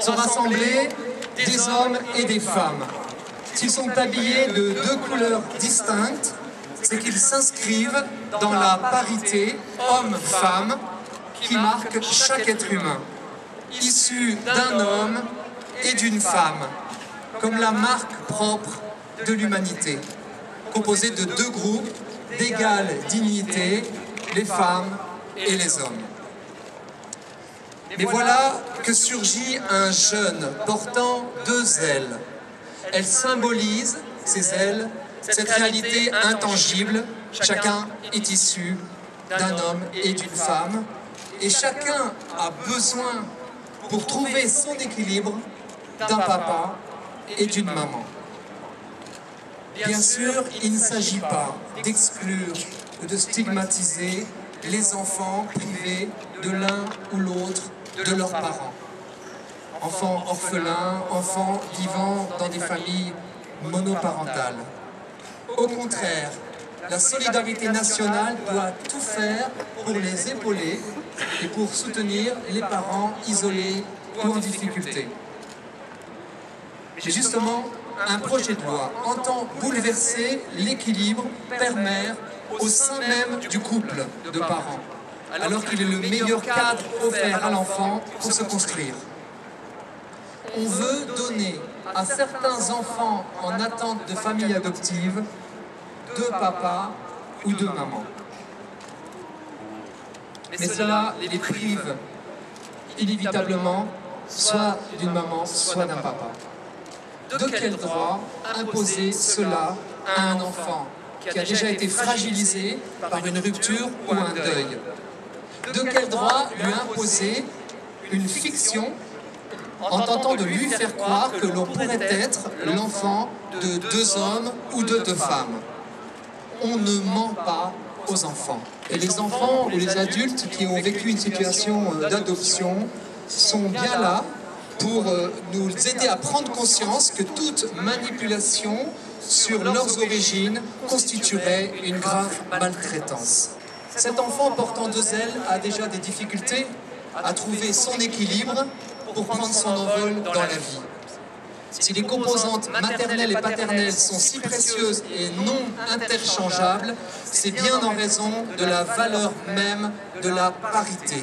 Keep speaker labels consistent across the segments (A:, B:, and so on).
A: sont rassemblés des hommes et des femmes. S'ils sont habillés de deux couleurs distinctes, c'est qu'ils s'inscrivent dans la parité homme-femme qui marque chaque être humain, issu d'un homme et d'une femme, comme la marque propre de l'humanité, composée de deux groupes d'égale dignité, les femmes et les hommes. Mais voilà que surgit un jeune portant deux ailes. Elle symbolise, ces ailes, cette réalité intangible. Chacun est issu d'un homme et d'une femme, et chacun a besoin, pour trouver son équilibre, d'un papa et d'une maman. Bien sûr, il ne s'agit pas d'exclure ou de stigmatiser les enfants privés de l'un ou l'autre de leurs parents. Enfants orphelins, enfants vivant dans des familles monoparentales. Au contraire, la solidarité nationale doit tout faire pour les épauler et pour soutenir les parents isolés ou en difficulté. Mais justement, un projet de loi entend bouleverser l'équilibre père-mère au sein même du couple de parents, alors qu'il est le meilleur cadre offert à l'enfant pour se construire. On veut donner à certains enfants en attente de famille adoptive deux papas ou deux mamans. Mais cela les prive inévitablement soit d'une maman, soit d'un papa. De quel droit imposer cela à un enfant qui a déjà été fragilisé par une rupture ou un deuil? De quel droit lui imposer une fiction en tentant de lui faire croire que l'on pourrait être l'enfant de deux hommes ou de deux femmes? On ne ment pas aux enfants. Et les enfants ou les adultes qui ont vécu une situation d'adoption sont bien là pour nous aider à prendre conscience que toute manipulation sur leurs origines constituerait une grave maltraitance. Cet enfant portant deux ailes a déjà des difficultés à trouver son équilibre pour prendre son envol dans la vie. Si les composantes maternelles et paternelles sont si précieuses et non interchangeables, c'est bien en raison de la valeur même de la parité.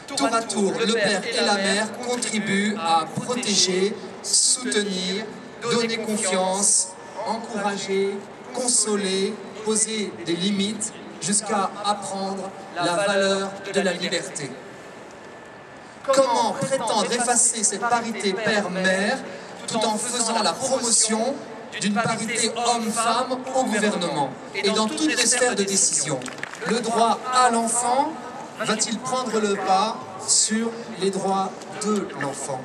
A: Tour à tour, le père et la mère contribuent à protéger, soutenir, donner confiance, encourager, consoler, poser des limites, jusqu'à apprendre la valeur de la liberté. Comment prétendre effacer cette parité père-mère tout en faisant la promotion d'une parité homme-femme au gouvernement et dans toutes les sphères de décision? Le droit à l'enfant va-t-il prendre le pas sur les droits de l'enfant?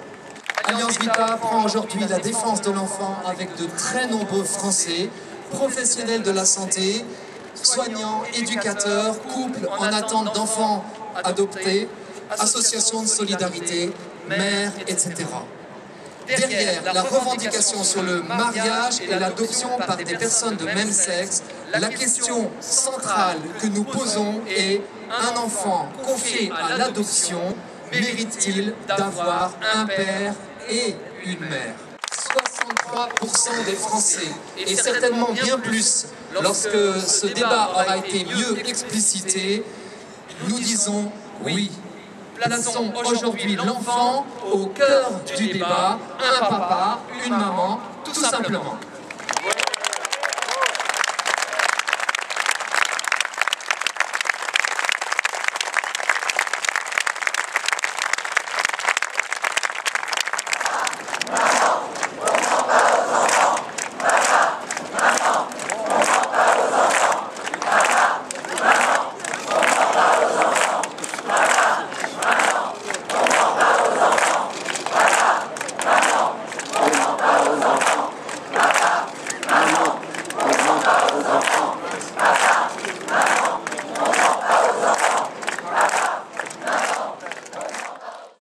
A: Alliance Vita prend aujourd'hui la défense de l'enfant avec de très nombreux Français, professionnels de la santé, soignants, éducateurs, couples en attente d'enfants adoptés, associations de solidarité, mères, etc. Derrière la revendication sur le mariage et l'adoption par des personnes de même sexe, la question centrale que nous posons est: un enfant confié à l'adoption mérite-t-il d'avoir un père et une mère? 63% des Français, et certainement bien plus lorsque ce débat aura été mieux explicité, nous disons oui. Plaçons aujourd'hui l'enfant au cœur du débat, un papa, une maman, tout simplement.